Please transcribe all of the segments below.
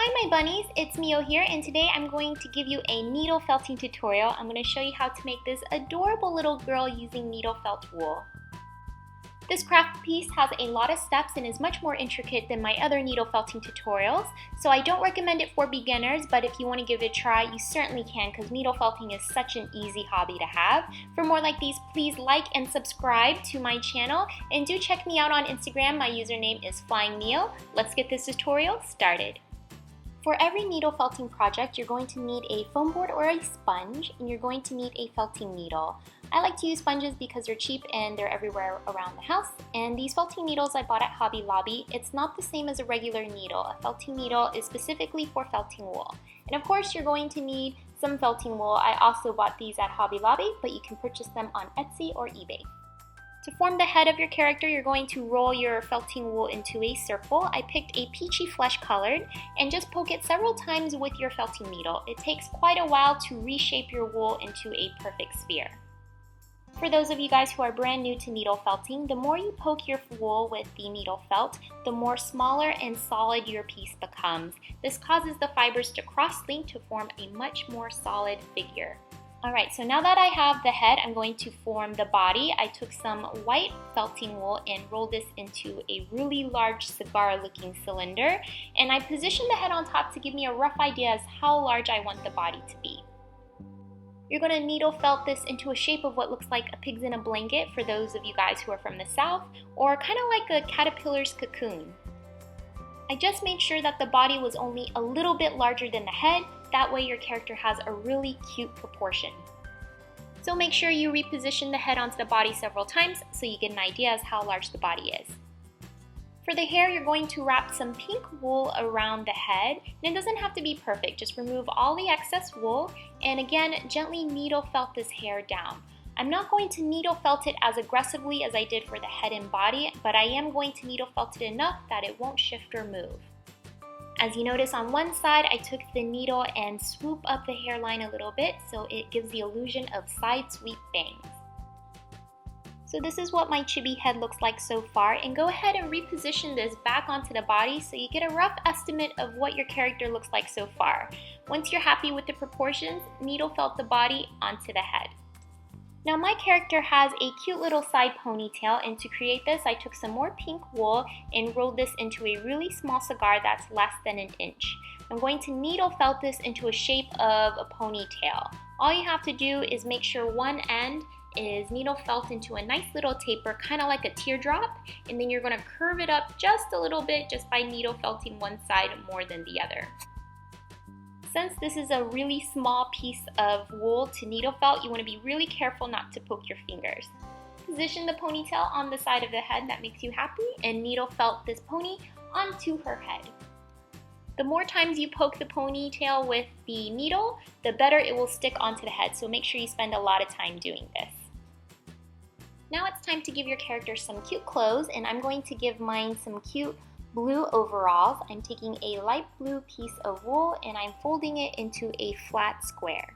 Hi my bunnies, it's Mio here, and today I'm going to give you a needle felting tutorial. I'm going to show you how to make this adorable little girl using needle felt wool. This craft piece has a lot of steps and is much more intricate than my other needle felting tutorials, so I don't recommend it for beginners, but if you want to give it a try, you certainly can because needle felting is such an easy hobby to have. For more like these, please like and subscribe to my channel, and do check me out on Instagram. My username is FlyingMio. Let's get this tutorial started. For every needle felting project, you're going to need a foam board or a sponge, and you're going to need a felting needle. I like to use sponges because they're cheap and they're everywhere around the house. And these felting needles I bought at Hobby Lobby. It's not the same as a regular needle. A felting needle is specifically for felting wool. And of course, you're going to need some felting wool. I also bought these at Hobby Lobby, but you can purchase them on Etsy or eBay. To form the head of your character, you're going to roll your felting wool into a circle. I picked a peachy flesh colored and just poke it several times with your felting needle. It takes quite a while to reshape your wool into a perfect sphere. For those of you guys who are brand new to needle felting, the more you poke your wool with the needle felt, the more smaller and solid your piece becomes. This causes the fibers to cross-link to form a much more solid figure. Alright, so now that I have the head, I'm going to form the body. I took some white felting wool and rolled this into a really large cigar-looking cylinder, and I positioned the head on top to give me a rough idea as how large I want the body to be. You're going to needle felt this into a shape of what looks like a pig's in a blanket for those of you guys who are from the south, or kind of like a caterpillar's cocoon. I just made sure that the body was only a little bit larger than the head. That way your character has a really cute proportion. So make sure you reposition the head onto the body several times so you get an idea as how large the body is. For the hair, you're going to wrap some pink wool around the head, and it doesn't have to be perfect. Just remove all the excess wool and again, gently needle felt this hair down. I'm not going to needle felt it as aggressively as I did for the head and body, but I am going to needle felt it enough that it won't shift or move. As you notice on one side, I took the needle and swoop up the hairline a little bit so it gives the illusion of side sweep bangs. So this is what my chibi head looks like so far, and go ahead and reposition this back onto the body so you get a rough estimate of what your character looks like so far. Once you're happy with the proportions, needle felt the body onto the head. Now my character has a cute little side ponytail, and to create this I took some more pink wool and rolled this into a really small cigar that's less than an inch. I'm going to needle felt this into a shape of a ponytail. All you have to do is make sure one end is needle felt into a nice little taper, kind of like a teardrop, and then you're going to curve it up just a little bit just by needle felting one side more than the other. Since this is a really small piece of wool to needle felt, you want to be really careful not to poke your fingers. Position the ponytail on the side of the head that makes you happy and needle felt this pony onto her head. The more times you poke the ponytail with the needle, the better it will stick onto the head, so make sure you spend a lot of time doing this. Now it's time to give your character some cute clothes, and I'm going to give mine some cute blue overalls. I'm taking a light blue piece of wool and I'm folding it into a flat square.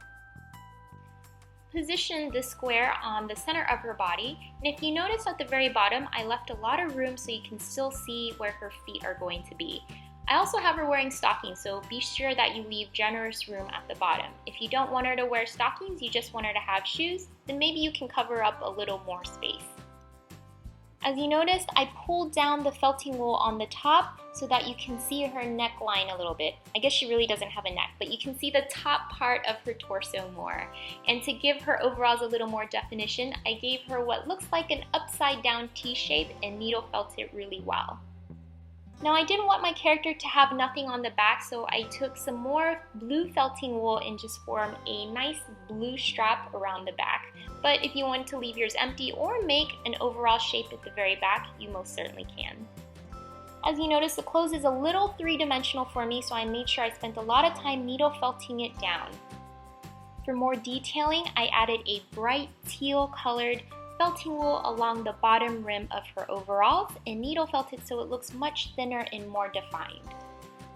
Position the square on the center of her body, and if you notice at the very bottom, I left a lot of room so you can still see where her feet are going to be. I also have her wearing stockings, so be sure that you leave generous room at the bottom. If you don't want her to wear stockings, you just want her to have shoes, then maybe you can cover up a little more space. As you noticed, I pulled down the felting wool on the top so that you can see her neckline a little bit. I guess she really doesn't have a neck, but you can see the top part of her torso more. And to give her overalls a little more definition, I gave her what looks like an upside down T shape and needle felt it really well. Now I didn't want my character to have nothing on the back, so I took some more blue felting wool and just formed a nice blue strap around the back. But if you want to leave yours empty or make an overall shape at the very back, you most certainly can. As you notice, the clothes is a little three-dimensional for me, so I made sure I spent a lot of time needle felting it down. For more detailing, I added a bright teal colored felting wool along the bottom rim of her overalls and needle felt it so it looks much thinner and more defined.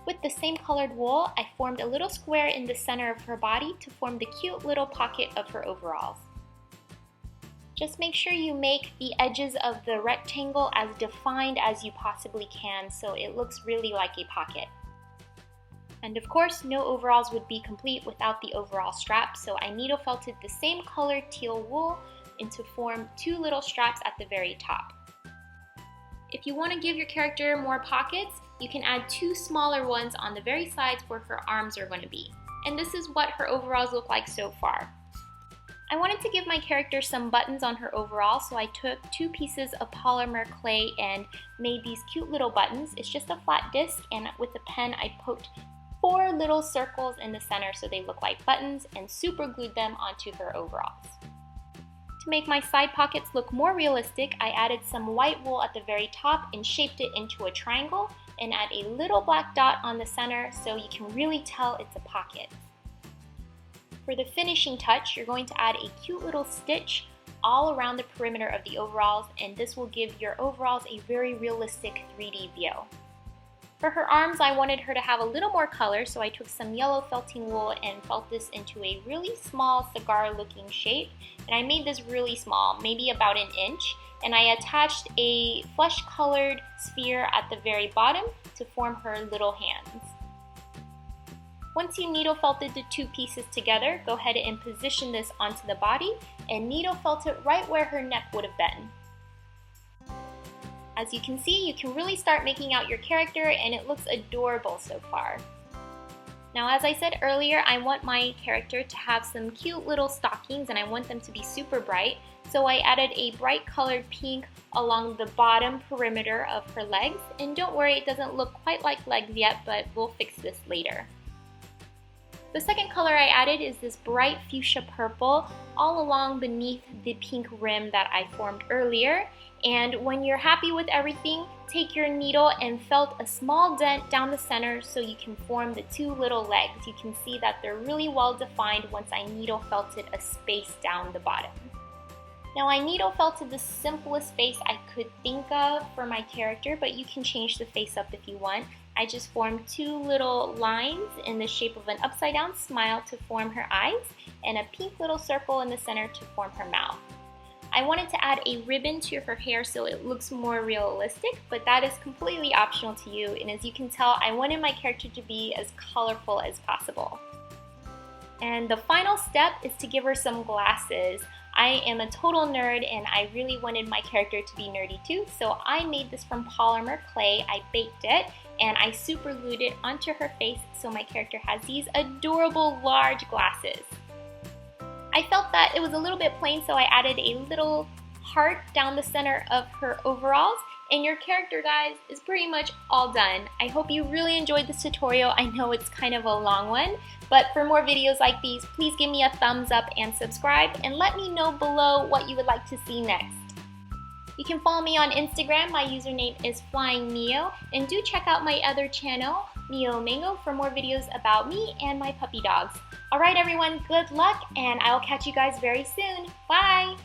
With the same colored wool, I formed a little square in the center of her body to form the cute little pocket of her overalls. Just make sure you make the edges of the rectangle as defined as you possibly can so it looks really like a pocket. And of course, no overalls would be complete without the overall strap, so I needle felted the same color teal wool to form 2 little straps at the very top. If you want to give your character more pockets, you can add 2 smaller ones on the very sides where her arms are going to be. And this is what her overalls look like so far. I wanted to give my character some buttons on her overall, so I took 2 pieces of polymer clay and made these cute little buttons. It's just a flat disc, and with a pen I poked 4 little circles in the center so they look like buttons and super glued them onto her overalls. To make my side pockets look more realistic, I added some white wool at the very top and shaped it into a triangle and add a little black dot on the center so you can really tell it's a pocket. For the finishing touch, you're going to add a cute little stitch all around the perimeter of the overalls, and this will give your overalls a very realistic 3D view. For her arms, I wanted her to have a little more color, so I took some yellow felting wool and felt this into a really small cigar-looking shape. And I made this really small, maybe about 1 inch, and I attached a flesh-colored sphere at the very bottom to form her little hands. Once you needle felted the 2 pieces together, go ahead and position this onto the body and needle felt it right where her neck would have been. As you can see, you can really start making out your character, and it looks adorable so far. Now, as I said earlier, I want my character to have some cute little stockings, and I want them to be super bright. So I added a bright colored pink along the bottom perimeter of her legs. And don't worry, it doesn't look quite like legs yet, but we'll fix this later. The second color I added is this bright fuchsia purple all along beneath the pink rim that I formed earlier. And when you're happy with everything, take your needle and felt a small dent down the center so you can form the 2 little legs. You can see that they're really well defined once I needle felted a space down the bottom. Now I needle felted the simplest face I could think of for my character, but you can change the face up if you want. I just formed 2 little lines in the shape of an upside down smile to form her eyes, and a pink little circle in the center to form her mouth. I wanted to add a ribbon to her hair so it looks more realistic, but that is completely optional to you, and as you can tell, I wanted my character to be as colorful as possible. And the final step is to give her some glasses. I am a total nerd and I really wanted my character to be nerdy too, so I made this from polymer clay. I baked it and I super glued it onto her face so my character has these adorable large glasses. I felt that it was a little bit plain, so I added a little heart down the center of her overalls, and your character, guys, is pretty much all done. I hope you really enjoyed this tutorial. I know it's kind of a long one, but for more videos like these, please give me a thumbs up and subscribe, and let me know below what you would like to see next. You can follow me on Instagram. My username is FlyingMio, and do check out my other channel, Mio Mango, for more videos about me and my puppy dogs. Alright everyone, good luck, and I will catch you guys very soon. Bye!